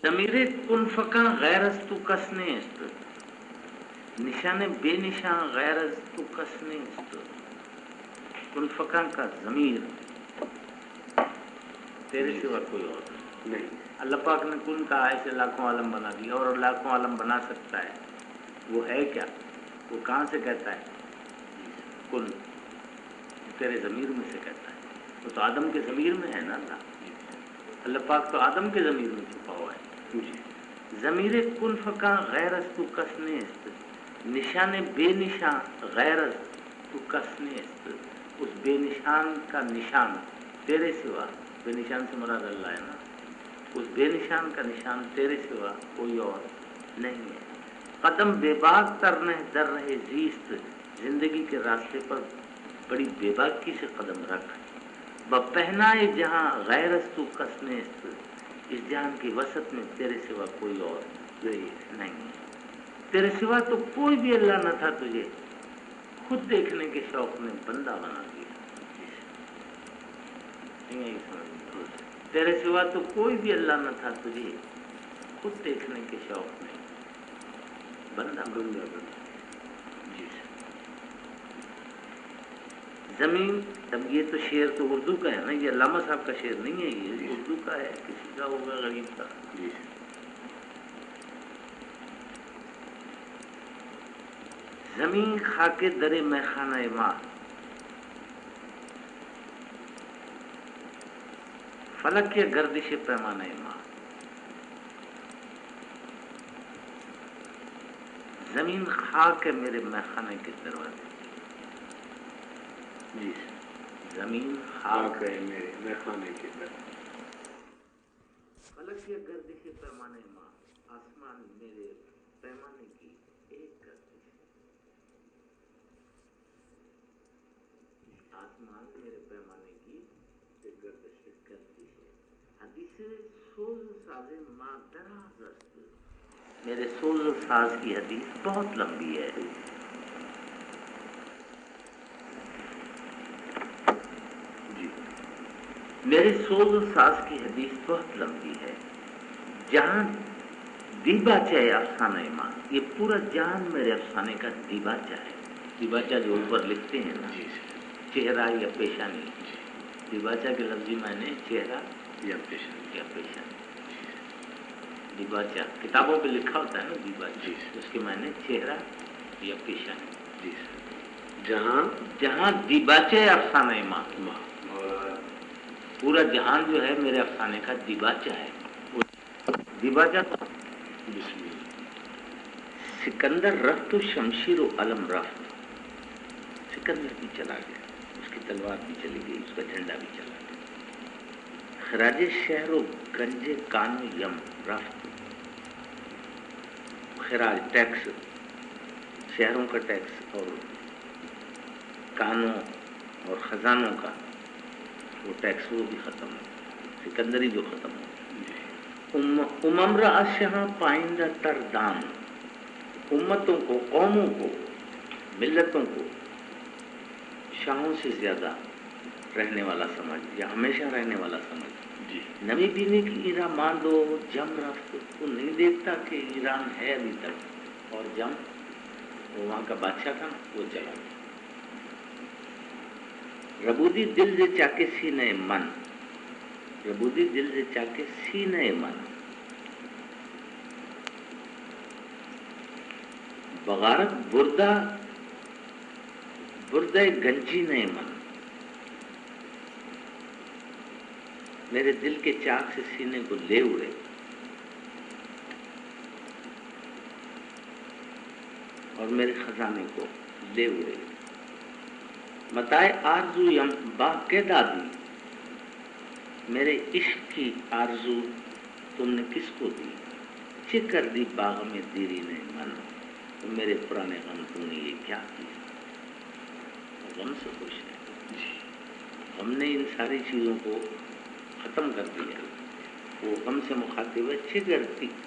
ضمیر کن فکا غیر از تو کس نیست، نشان بے نشان غیر از تو کس نیست. کن فکا کا ضمیر تیرے سوا کوئی اور نہیں. اللہ پاک نے کن کہا ایسے لاکھوں عالم بنا دیا، اور لاکھوں عالم بنا سکتا ہے. وہ ہے کیا؟ وہ کہاں سے کہتا ہے کن؟ تیرے ضمیر میں سے کہتا ہے. وہ تو آدم کے ضمیر میں ہے نا. اللہ پاک تو آدم کے ضمیر میں چھپا ہوا ہے. ضمیر کن فکا غیر از تو کس نیست، نشان بے نشان غیر از تو کس نیست. اس بے نشان کا نشان تیرے سوا، بے نشان سے مراد اللہ ہے نا. اس بے نشان کا نشان تیرے سوا کوئی اور نہیں ہے. قدم بے باک ترنے در رہے زیست، زندگی کے راستے پر بڑی بے باکی سے قدم رکھ. بپہنائے جہاں غیر از تو کس نیست، اس جہان کی وسط میں تیرے سوا کوئی اور نہیں ہے. تیرے سوا تو کوئی بھی اللہ نہ تھا، تجھے خود دیکھنے کے شوق میں بندہ بنا دیا. تیرے سوا تو کوئی بھی اللہ نہ تھا، تجھے خود دیکھنے کے شوق میں بندہ بنا دیا. زمین، اب یہ تو شعر تو اردو کا ہے نا، یہ علامہ صاحب کا شعر نہیں ہے، یہ اردو کا ہے، کسی کا ہوگا غریب کا. زمین خاک در میخانہ ماں، فلک یہ گردش پیمانہ ماں. زمین خاک ہے میرے میخانے کے دروازے. جی زمین خاک ہے میرے میخانے کے دروازے. فلک یہ گردش پیمانہ ماں، آسمان میرے پیمانے کی ایک گردش ہے. آسمان میرے پیمانے کی ایک گردش ہے. حدیث سوز ساز ماں دراز است، میرے سوز و ساز کی حدیث بہت لمبی ہے. جی میرے سوز و ساز کی حدیث بہت لمبی ہے. جہاں دیباچہ ہے افسانہ ماں، یہ پورا جہان میرے افسانے کا دیباچہ ہے. دیباچہ جو اوپر لکھتے ہیں نا، چہرہ یا پیشانی. دیباچہ کے لفظی معنی چہرہ یا پیشانی. دیباچہ کتابوں پہ لکھا ہوتا ہے نا دیباچہ، اس کے معنی چہرہ یا پیشانی. جہاں دیباچہ افسانہ ماں، پورا جہان جو ہے میرے افسانے کا دیباچہ ہے. دیباچہ سکندر رفت و شمشیر و علم رفت. سکندر بھی چلا گیا، اس کی تلوار بھی چلی گئی، اس کا جھنڈا بھی چلا گیا. خراج شہر و گنج کان و یم رفت. خراج ٹیکس، شہروں کا ٹیکس اور کانوں اور خزانوں کا وہ ٹیکس وہ بھی ختم ہو. سکندری جو ختم ہو. امم را شہاں پائندہ تر دام، امتوں کو، قوموں کو، ملتوں کو شاہوں سے زیادہ رہنے والا سمجھ یا ہمیشہ رہنے والا سمجھ. نمی بینے کی ایرا ماندو جم رفت. تو نہیں دیکھتا کہ ایران ہے ابھی تک، اور جم وہ وہاں کا بادشاہ تھا وہ چلا گیا. ربودی دل سے چاکے سینے من، ربودی دل سے چاکے سینے من. بغارت بردہ بردہ گنجی نے من. میرے دل کے چاک سے سینے کو لے اڑے. اور میرے خزانے کو لے اڑے. متائے آرزو یم باغ کے دادی، میرے عشق کی آرزو تم نے کس کو دی. چہ کر دی باغ میں دیری نے من، میرے پرانے غم تم نے یہ کیا کیا. غم سے خوش ہے. ہم نے ان ساری چیزوں کو ختم کر دیا. وہ غم سے مخاطب ہے،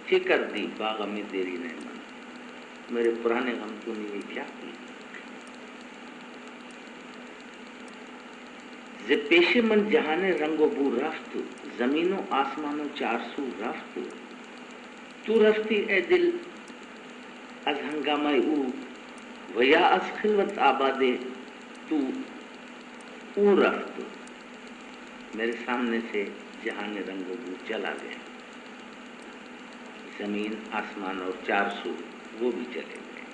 چہ کر دی باغ میں دیری نے من، میرے پرانے غم تم نے یہ کیا کیا. ز پیش من جہان رنگ و بو رفت، زمین و آسمان و چار سو رفت. تو رفتی اے دل از ہنگامہ او و یا از خلوت آبادے تو او رفت، میرے سامنے سے جہان رنگ و بو چلا گیا، زمین آسمان اور چار سو وہ بھی چلے گئے۔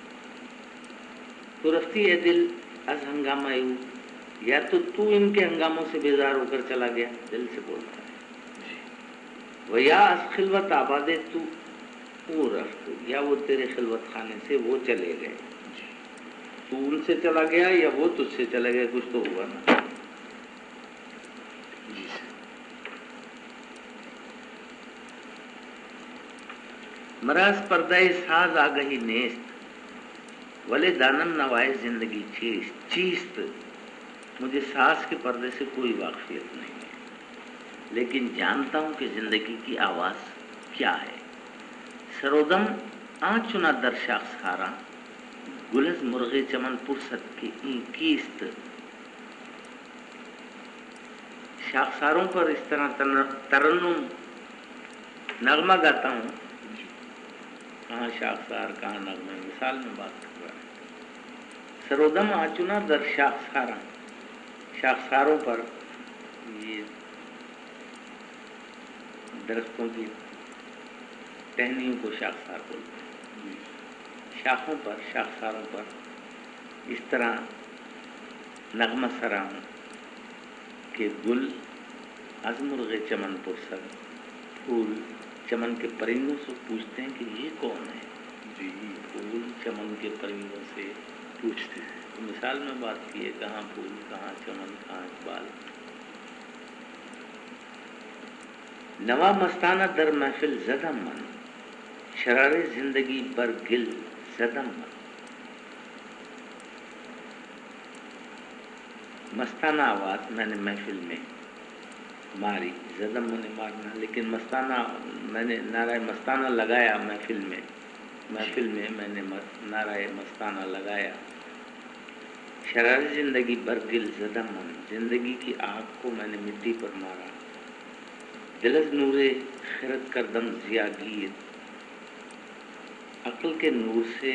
تو رفتی اے دل از ہنگامہ او، یا تو ان کے ہنگاموں سے بیزار ہو کر چلا گیا، دل سے بولتا ہے، و یا از خلوت آبادے تو او رفت، یا وہ تیرے خلوت خانے سے وہ چلے گئے، تو ان سے چلا گیا یا وہ تجھ سے چلے گئے، کچھ تو ہوا نا۔ مراز پردہ ساز آگہی نیست، ولے دانم نوائے زندگی چیست، مجھے ساز کے پردے سے کوئی واقفیت نہیں ہے، لیکن جانتا ہوں کہ زندگی کی آواز کیا ہے۔ سرودم آنچ چنا در شاخ خاراں، گلز مرغ چمن پرست کی کیست، شاخساروں پر اس طرح ترنم نغمہ گاتا ہوں، کہاں شاخسار کہاں نغمے، مثال میں بات کر رہا ہے۔ سرودم آچنا در شاخساراں، شاخساروں پر، یہ درختوں کی ٹہنیوں کو شاخسار بولتے ہیں، شاخوں پر، شاخساروں پر اس طرح نغمہ سرا ہوں کہ گل از مرغ چمن پرسد، پھول چمن کے پرندوں سے پوچھتے ہیں کہ یہ کون ہے، جی پھول چمن کے پرندوں سے پوچھتے ہیں، تو مثال میں بات کی ہے، کہاں پھول کہاں چمن کہاں اقبال۔ نوا مستانہ در محفل زدم من، شرار زندگی بر گل زدم من، مستانہ آواز میں نے محفل میں ماری، زدم میں نے مارنا، لیکن مستانہ میں نے نعرہ مستانہ لگایا محفل میں میں نے نعرہ مستانہ لگایا، شرار زندگی بر گل زدم من، زندگی کی آگ کو میں نے مٹی پر مارا، دلز نور خرد کردم ضیا گیر، عقل کے نور سے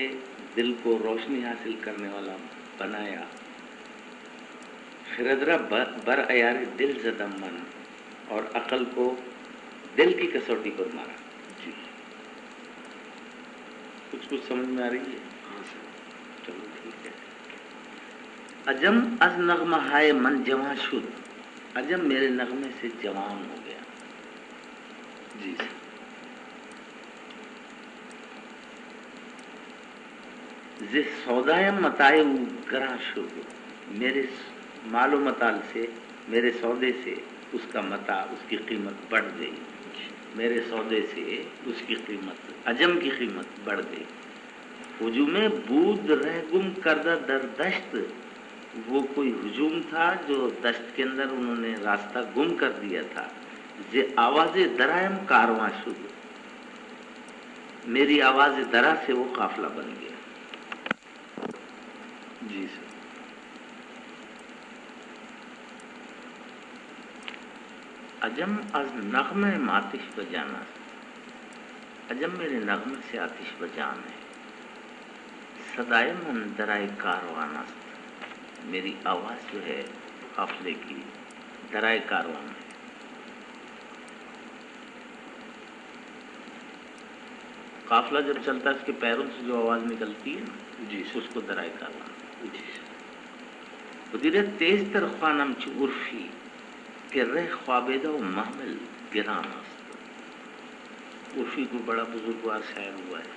دل کو روشنی حاصل کرنے والا بنایا، خردرہ بر عیار دل زدم من، اور عقل کو دل کی کسوٹی پر مارا۔ جی کچھ سمجھ میں آ رہی ہے؟ ہاں سر، چلو ٹھیک ہے۔ عجم از نغمہ ہائے من جواں شد، عجم میرے نغمے سے جوان ہو گیا۔ جی سر۔ ز سودایم متاع گراں شد، میرے مال و متال سے، میرے سودے سے اس کا متاع، اس کی قیمت بڑھ گئی، میرے سودے سے اس کی قیمت، عجم کی قیمت بڑھ گئی۔ ہجوم بود رہ گم کردہ در دشت، وہ کوئی ہجوم تھا جو دشت کے اندر انہوں نے راستہ گم کر دیا تھا۔ ز آواز درایم کارواں شد، میری آواز درا سے وہ قافلہ بن گیا۔ جی سر۔ عجم از نغمہ آتش بجانا، عجم میرے نغمے سے آتش بجان ہے۔ صدائے من درائے کاروان است، میری آواز جو ہے قافلے کی درائے کاروان ہے۔ قافلہ جب چلتا ہے اس کے پیروں سے جو آواز نکلتی ہے نا، جی اس کو درائے کاروان۔ جی بدیرت تیز تر خوانم چو عرفی، کہ رہ خوابیدہ و محمل گران است، عرفی کو بڑا بزرگوار شاعر ہوا ہے،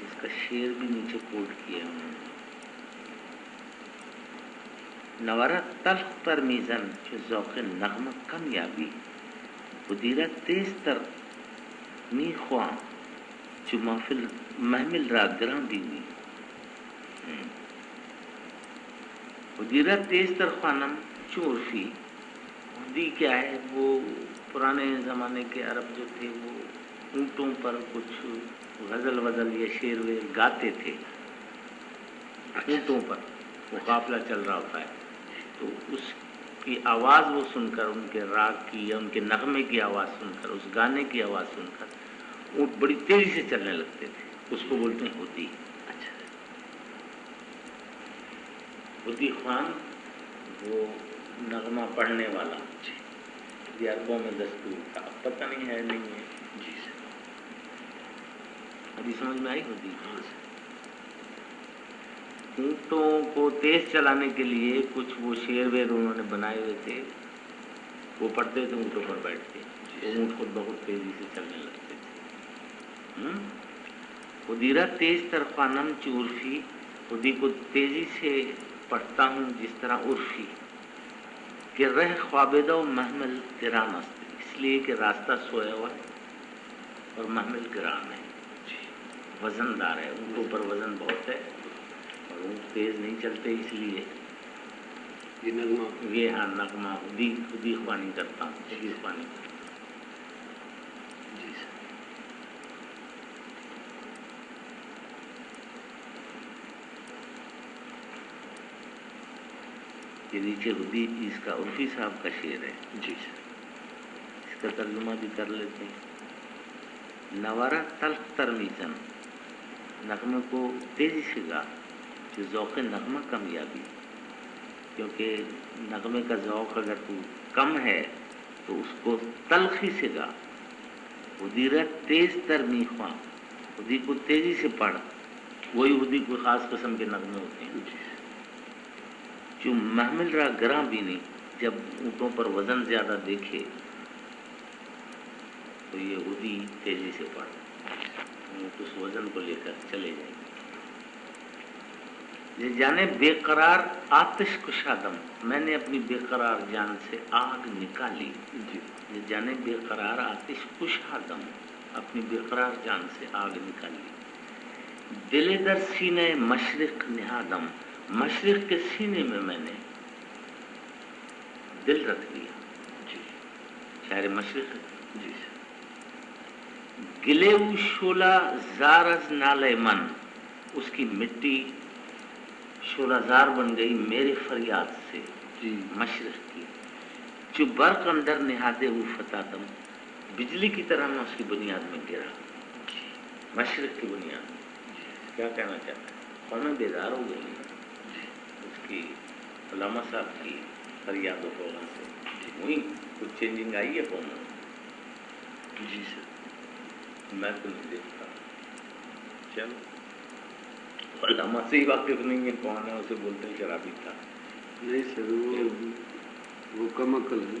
اس کا شعر بھی نیچے کوٹ کیا ہوں نے۔ نوارہ تلخ تر میزن چو ذوق نغمہ کم یابی، بدیرت تیز تر می خواں چو محمل را گراں بینی، بدیرت تیز تر خوانم چو عرفی، ہدی کیا ہے، وہ پرانے زمانے کے عرب جو تھے وہ اونٹوں پر کچھ غزل وزل یا شعر ویر گاتے تھے، اونٹوں پر وہ قافلہ چل رہا ہوتا ہے، تو اس کی آواز وہ سن کر، ان کے راگ کی یا ان کے نغمے کی آواز سن کر، اس گانے کی آواز سن کر اونٹ بڑی تیزی سے چلنے لگتے تھے. اس کو بولتے ہیں ہدی. اچھا. ہدی خوان وہ نغمہ پڑھنے والا، یہ عربوں میں دستور تھا. اب پتہ نہیں ہے نہیں ہے. جی سر. ابھی سمجھ میں آئی ہدی؟ ہاں سر. اونٹوں کو تیز چلانے کے لیے کچھ وہ شعر ویر انہوں نے بنائے ہوئے تھے، وہ پڑھتے تھے اونٹوں پر بیٹھ کے. وہ اونٹ خود بہت تیزی سے چلنے لگتے تھے. خدیرہ تیز تر خوانم چورفی، خودی کو تیزی سے پڑھتا ہوں جس طرح عرفی. کہ رہ خوابیدہ و محمل گرام است، اس لیے کہ راستہ سویا ہوا ہے اور محمل گرام ہے، وزن دار ہے. اونٹوں پر وزن بہت ہے اور اونٹ تیز نہیں چلتے، اس لیے یہ نغمہ یہ نغمہ خودی خوانی کرتا ہوں. خودی خوانی. جی سر. یہ نیچے ہدی اس کا عرفی صاحب کا شعر ہے. جی سر. اس کا ترجمہ بھی کر لیتے ہیں. نوارا تلخ ترمیزن، نغمے کو تیزی سے گا کہ ذوق نغمہ کمیابی. کیونکہ نغمے کا ذوق اگر تو کم ہے تو اس کو تلخی سے گا. ہدیرہ تیز تر میخواں، ہدی کو تیزی سے پڑھ. وہی ہدی کوئی خاص قسم کے نغمے ہوتے ہیں. جو محمل رہا گراں بھی نہیں، جب اونٹوں پر وزن زیادہ دیکھے تو یہ ہدی تیزی سے پڑھ، اونٹ اس وزن کو لے کر چلے جائیں گے. یہ جانے بے قرار آتش کشادم، میں نے اپنی بے قرار جان سے آگ نکالی. یہ جانے بے قرار آتش کشادم، اپنی بے قرار جان سے آگ نکالی. دل در سینہ مشرق نہادم، مشرق کے سینے میں نے دل رکھ دیا. شاعر مشرق. جی. گلے او شولہ زار از نالے من، اس کی مٹی شولہ زار بن گئی میرے فریاد سے. مشرق کی. جو برق اندر نہادے او فتادم، بجلی کی طرح میں اس کی بنیاد میں گرا. مشرق کی بنیاد میں. کیا کہنا چاہتا ہے؟ قومیں بیدار ہو گئی ہیں اس کی علامہ صاحب کی فریاد و فغان سے. وہی کچھ چینجنگ آئی ہے قوموں میں. جی سر. میں تو نہیں دیکھتا. چلو علامہ سے ہی واقف نہیں ہے کون ہے، اسے بولتے ہیں شرابی تھا. نہیں سر، وہ کم عقل ہے.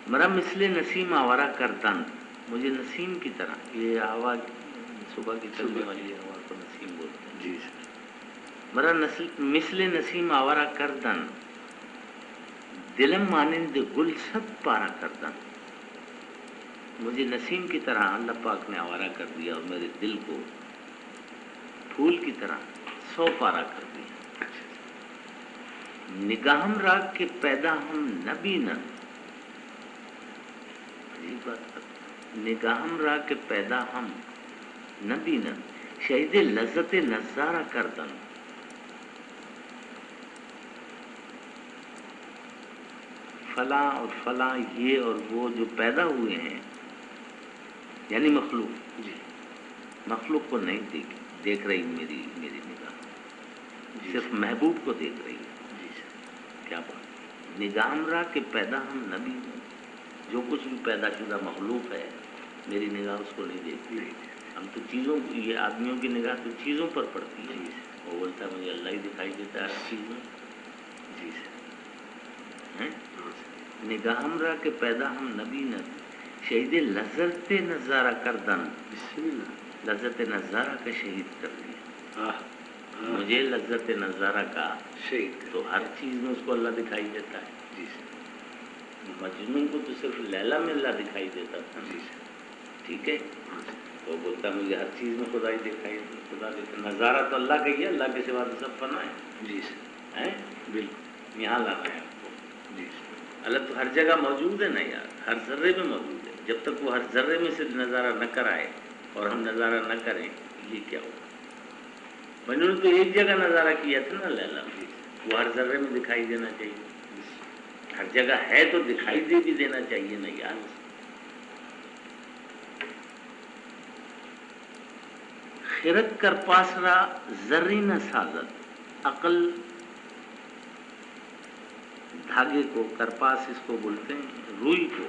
مرا مثل نسیم آوارہ کردن، مجھے نسیم کی طرح، یہ آواز صبح کی چلنے والی آواز کو نسیم بولتے ہیں. جی سر. مرا مثل نسیم آوارہ کردن، دلم مانند گل صد پارہ کردن. مجھے نسیم کی طرح اللہ پاک نے آوارہ کر دیا اور میرے دل کو پھول کی طرح 100 پارہ کر دیا. نگاہم راگ کے پیدا ہم نبینن، عجیب بات. نگاہم راگ کے پیدا ہم نبینن، شہید لذت نظارہ کردن. فلاں اور فلاں یہ اور وہ جو پیدا ہوئے ہیں، یعنی مخلوق. مخلوق کو نہیں دیکھ رہی میری نگاہ، صرف محبوب کو دیکھ رہی ہے. کیا بات. نگاہم راہ کے پیدا ہم نبی ہیں، جو کچھ بھی پیدا شدہ مخلوق ہے میری نگاہ اس کو نہیں دیکھتی. ہم تو چیزوں، یہ آدمیوں کی نگاہ تو چیزوں پر پڑتی ہے. وہ بولتا ہے مجھے اللہ ہی دکھائی دیتا ہے ہر چیز میں. نگاہم راہ کے پیدا ہم نبی نہ، شہید لذت نظارہ کردن. لذت نظارہ کا شہید کر دیا. مجھے لذت نظارہ کا شہید. تو ہر چیز میں اس کو اللہ دکھائی دیتا ہے. مجنون کو تو صرف لیلا میں اللہ دکھائی دیتا تھا. ٹھیک ہے. تو بولتا ہے مجھے ہر چیز میں خدا ہی دکھائی دیتا. خدا دیتا. نظارہ تو اللہ کا ہی ہے، اللہ کے سوا تو سب فنا ہے. بالکل. یہاں لانا ہے آپ کو. اللہ تو ہر جگہ موجود ہے نا یار، ہر ذرے میں موجود ہے. جب تک وہ ہر ذرے میں سے نظارہ نہ کرائے اور ہم نظارہ نہ کریں، یہ کیا ہوگا؟ مجنون تو ایک جگہ نظارہ کیا تھا نا لیلا میں. وہ ہر ذرے میں دکھائی دینا چاہیے، ہر جگہ ہے تو دکھائی دے بھی دینا چاہیے نا یار. خرد کر پاسرا زری نہ سازت، عقل دھاگے کو، کرپاس اس کو بولتے ہیں روئی کو،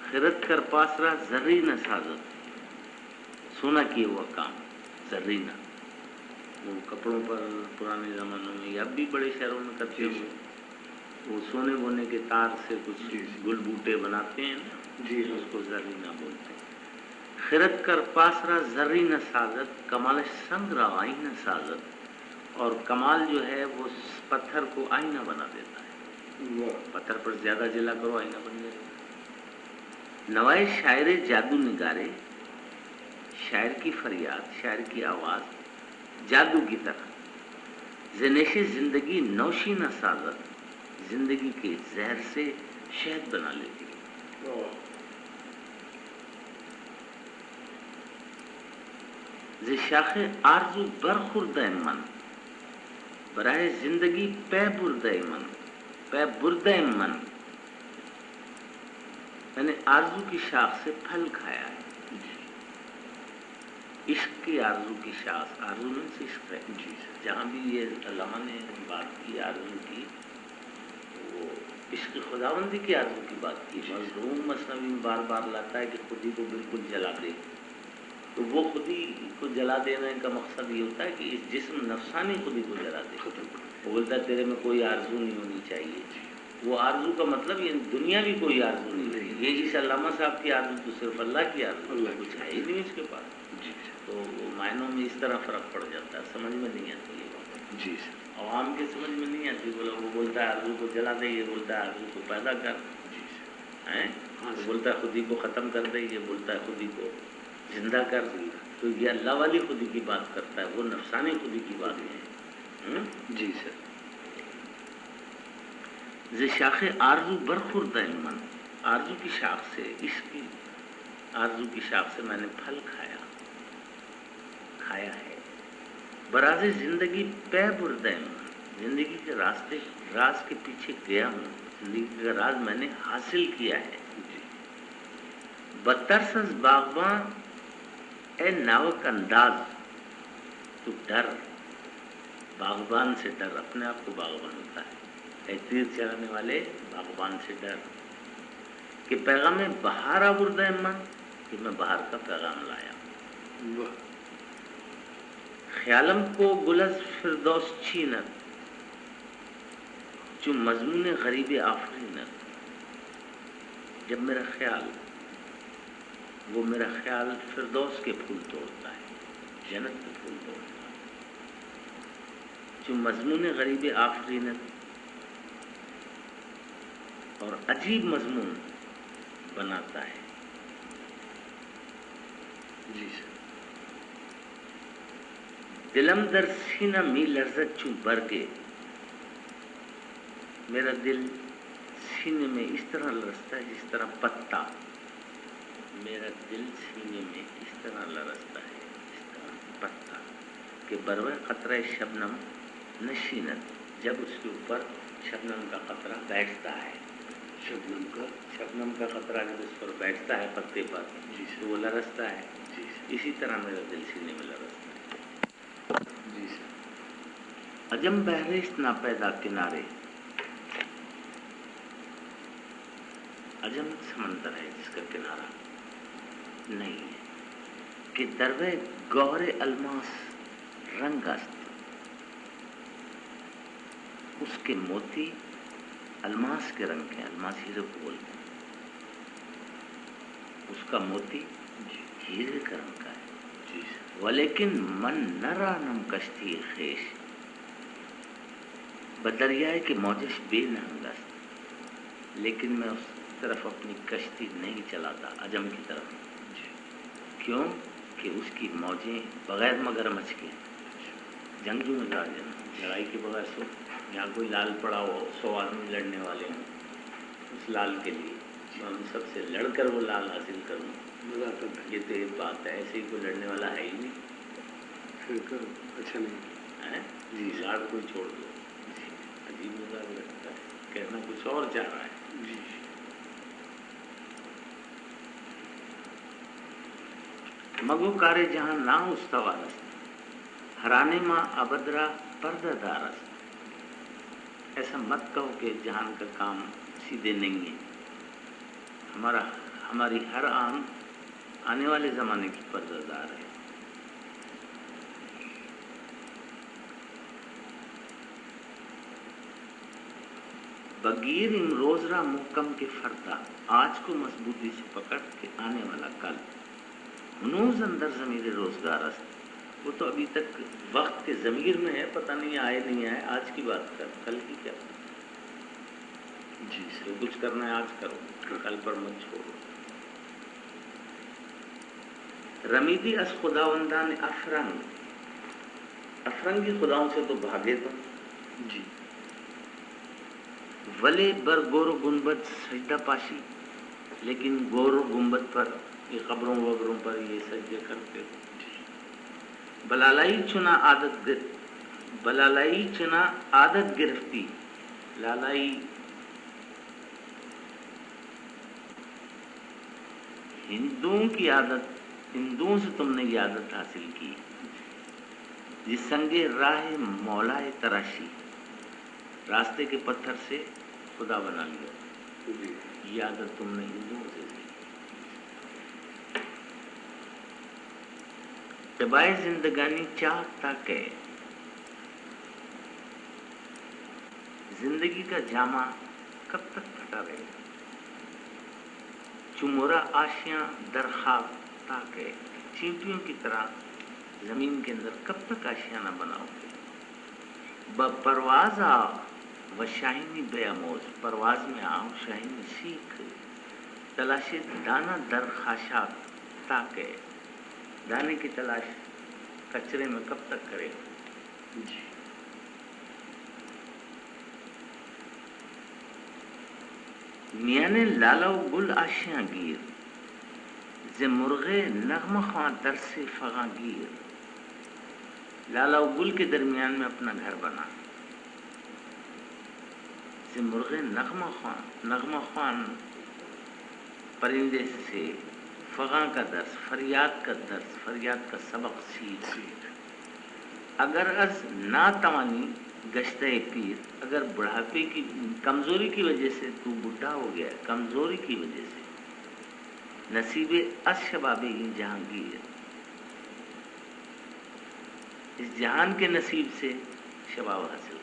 خرد کر پاسرا زری نہ سازت، سونا کیے ہوا کام زری نہ. وہ کپڑوں پر پرانے زمانوں میں یا اب بھی بڑے شہروں میں کرتے ہوئے وہ سونے بونے کے تار سے کچھ گل بوٹے بناتے ہیں نا، جی اس کو زری نہ بولتے ہیں. خرد کر پاسرا زری نہ سازت، کمال سنگ را آئینہ سازت، اور کمال جو ہے وہ پتھر کو آئینہ بنا دیتا ہے. پتھر پر زیادہ جلا کرو آئینہ بن جائے گا. نوائے شاعر جادو نگارے، شاعر کی فریاد، شاعر کی آواز جادو کی طرح. زنیش زندگی نوشی نہ سازت، زندگی کے زہر سے شہد بنا لیتی ہے. ز شاخ آرزو برخوردہ من، برائے زندگی پے بردہ من، پے بردہ من، میں نے آرزو کی شاخ سے پھل کھایا ہے. عشق کی آرزو کی شاخ، آرزو میں سے عشق ہے. جہاں بھی یہ علامہ نے بات کی آرزو کی، وہ عشق خداوندی کی آرزو کی بات کی. مظلوم مثنوی میں بار بار لاتا ہے کہ خودی کو بالکل جلا دے. تو وہ خودی کو جلا دینے کا مقصد یہ ہوتا ہے کہ اس جسم نفسانی خودی کو جلا دے. وہ بولتا ہے تیرے میں کوئی آرزو نہیں ہونی چاہیے. وہ آرزو کا مطلب یہ دنیا بھی کوئی آرزو نہیں رہی. یہ اس علامہ صاحب کی آرزو تو صرف اللہ کی آرزو، اللہ کچھ ہے ہی نہیں اس کے پاس. تو وہ معنوں میں اس طرح فرق پڑ جاتا ہے، سمجھ میں نہیں آتی یہ بات. جی عوام کے سمجھ میں نہیں آتی. وہ بولتا ہے آرزو کو جلا دے، یہ بولتا ہے آرزو کو پیدا کر. وہ بولتا ہے خودی کو ختم کر دے، یہ بولتا ہے خودی کو زندہ کر. تو یہ اللہ والی خودی کی بات کرتا ہے، وہ نفسانی خودی کی بات نہیں ہے. جی سر. ز شاخ آرزو برخوردہ من، آرزو کی شاخ سے، عشق کی آرزو کی شاخ سے میں نے پھل کھایا ہے. براز زندگی پے بردہ من، زندگی کے راستے راز کے پیچھے گیا ہوں، زندگی کا راز میں نے حاصل کیا ہے. بترس از باغباں اے ناوک انداز، تو ڈر باغبان سے ڈر، اپنے آپ کو باغبان ہوتا ہے. اے تیر چلانے والے باغبان سے ڈر، کہ پیغام بہار آوردہ من، کہ میں بہار کا پیغام لایا. خیالم کو گلز فردوس چھینت، جو مضمون غریب آفرینت. جب میرا خیال فردوس کے پھول توڑتا ہے، جنت کے پھول توڑتا ہے، جو مضمون غریب آفرینت اور عجیب مضمون بناتا ہے. جی سر. دلم در سینہ می لرزت چوں برگے، میرا دل سینے میں اس طرح لرزتا ہے جس طرح پتا. میرا دل سینے میں اس طرح لرزتا ہے جس طرح پتا، کہ بروے قطرہ شبنم نشینت، جب اس کے اوپر شبنم کا قطرہ بیٹھتا ہے. شبنم کا قطرہ جب اس پر بیٹھتا ہے پتے پر، تو وہ لرزتا ہے. اسی طرح میرا دل سینے میں لرزتا ہے. جی سر. عجم بہرشت ناپیدا کنارے، عجم سمندر ہے جس کا کنارہ نہیں ہے، کہ دروے گوہر الماس رنگ است، اس کے موتی الماس کے رنگ کے، الماس ہیرے کو بولتے ہیں، اس کا موتی ہیرے کا رنگ کا ہے. ولیکن من نہ رانم کشتی خیش، بدریائے کے موجش بے نہنگ است، لیکن میں اس طرف اپنی کشتی نہیں چلاتا، عجم کی طرف. کیوں کہ اس کی موجیں بغیر مگرمچھ کے، جنگجو مزاج ہے نا، لڑائی کے بغیر سو یہاں کوئی لال پڑا ہو، 100 آدمی لڑنے والے ہوں، اس لال کے لیے میں ان سب سے لڑ کر وہ لال حاصل کروں، یہ تو ایک بات ہے. ایسے ہی کوئی لڑنے والا ہے ہی نہیں، پھر اچھا نہیں جی لاڑ کوئی چھوڑ دو. عجیب مزاج لگتا ہے، کہنا کچھ اور چاہ رہا ہے. جی مگو کارے جہاں نہ استوار است، ہرانے ماں ابدرا پردہ دار است. ایسا مت کہو کہ جہان کا کام سیدھے نہیں ہے. ہماری ہر آن آنے والے زمانے کی پردہ دار ہے. بگیر امروز را محکم کے فردا، آج کو مضبوطی سے پکڑ کے آنے والا کل. ہنوز اندر ضمیر روزگار است. وہ تو ابھی تک وقت کے ضمیر میں ہے، پتہ نہیں آئے نہیں آئے. آج کی بات کر، کل کی کیا. جی جو کچھ کرنا ہے آج کرو، کل پر مت چھوڑو. رمیدی از خداوندان افرنگ، افرنگی خداؤں سے تو بھاگے تم. جی ولے بر گور و گنبد سجدہ پاشی، لیکن گور و گنبد پر، یہ قبروں وبروں پر یہ سجدے کرتے ہو. بلالائی چنا عادت گرفتی. لالائی ہندوؤں کی عادت، ہندوؤں سے تم نے یہ عادت حاصل کی. جس سنگے راہ مولائے تراشی، راستے کے پتھر سے خدا بنا لیا. جی یہ عادت تم نے ہندوؤں سے کی. طبائے زندگانی چاہ تاکہ، زندگی کا جامع کب تک پھٹا رہے گا. چمورا آشیاں در خواب تاکہ، چینٹیوں کی طرح زمین کے اندر کب تک آشیانہ بناؤ گے. پرواز آؤ و شاہینی بے آموز، پرواز میں آؤ شاہینی سیکھ. تلاشِ دانہ در خاشاک تاکہ، دانے کی تلاش کچرے میں کب تک کرے. جی میاں لالو گل آشیاں گیر، ز مرغے نغمہ خواں در سے فغاں گیر. لالا و گل کے درمیان میں اپنا گھر بنا. ز مرغے نغمہ خوان پرندے سے، فغاں کا درس، فریاد کا درس، فریاد کا سبق سیکھ. اگر از ناتوانی گشتہ پیر، اگر بڑھاپے کی کمزوری کی وجہ سے تو بڈھا ہو گیا، کمزوری کی وجہ سے. نصیب از شباب این جہانگیر، اس جہان کے نصیب سے شباب حاصل کر.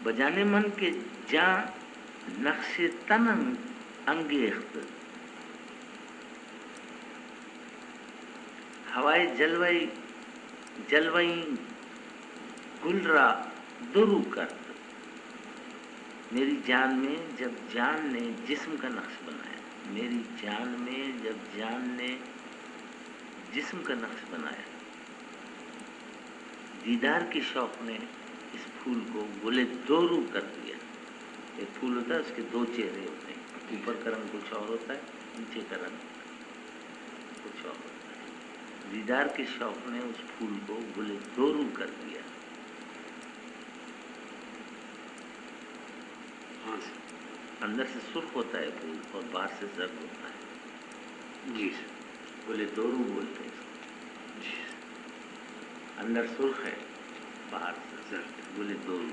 بجانے من کے جاں نقش تن انگیخت، ہوائے جلوئی گل را درو کرد. میری جان میں جب جان نے جسم کا نقش بنایا، میری جان میں جب جان نے جسم کا نقش بنایا. دیدار کی شوق نے اس پھول کو گلے دو رو کر دیا. ایک پھول ہوتا ہے، اس کے دو چہرے ہوتے ہیں، اوپر کا رنگ کچھ اور ہوتا ہے، نیچے کا رنگ کچھ اور ہوتا ہے. دیدار کے شوق نے اس پھول کو گلے دو رو کر دیا. اندر سے سرخ ہوتا ہے پھول اور باہر سے زرد ہوتا ہے. جی گلے دو رو بولتے ہیں اس کو. اندر سرخ ہے، باہر سے زرد، گلے دو رو،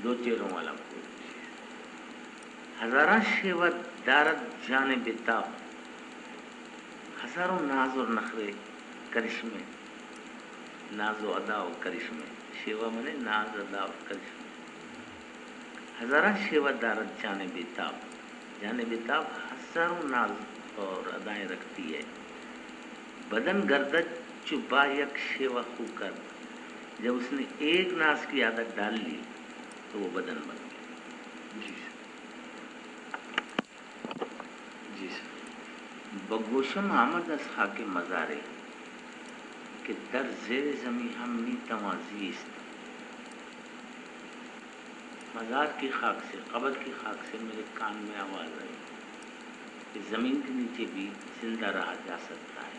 دو چہروں والا پھول. ہزاراں شیوہ دارد جان بتاب، ہزاروں ناز اور نخرے، کرشمے، ناز و ادا و کرشمے. شیوا منے ناز، ادا اور کرشمے. ہزاراں شیوہ دارد جان بتاب، جان بتاب ہزاروں ناز اور ادائیں رکھتی ہے. بدن گردد چبا یک شیوہ خو کر، جب اس نے ایک ناز کی عادت ڈال لی تو وہ بدن بن گیا. جی سر. بگوشم آمد از خاک مزارے، کہ در زیر زمین ہم می تواں زیست. مزار کی خاک سے، قبر کی خاک سے میرے کان میں آواز آئی کہ زمین کے نیچے بھی زندہ رہا جا سکتا ہے.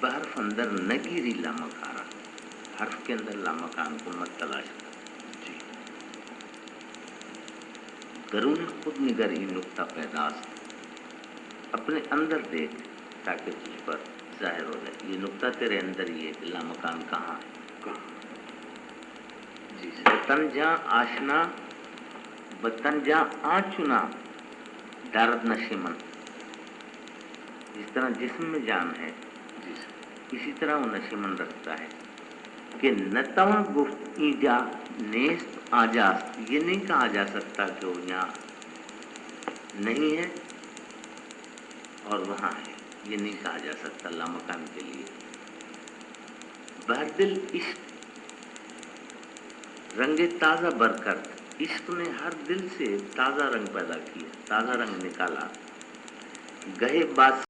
بحرف اندر نگیری لامکارا، حرف کے اندر لامکان کو مت تلاش کر. جی درون خود نگر یہ نقطہ پیداست، اپنے اندر دیکھ تاکہ تجھ پر ظاہر ہو جائے. یہ نقطہ تیرے اندر ہی ہے کہ لامکان کہاں ہے. کہاں. جی وطن جاں آشنا، وطن جاں آ چنا، دارد نشیمن. جس طرح جسم میں جان ہے جی سر. اسی طرح وہ نشیمن رکھتا ہے کہ نتواں گفت ایجا نیست آجاست. یہ نہیں کہا جا سکتا کہ وہ یہاں نہیں ہے اور وہاں ہے. یہ نہیں کہا جا سکتا لامکان کے لیے. بہردل عشق رنگ تازہ برکت، عشق نے ہر دل سے تازہ رنگ پیدا کیا، تازہ رنگ نکالا. گہے بات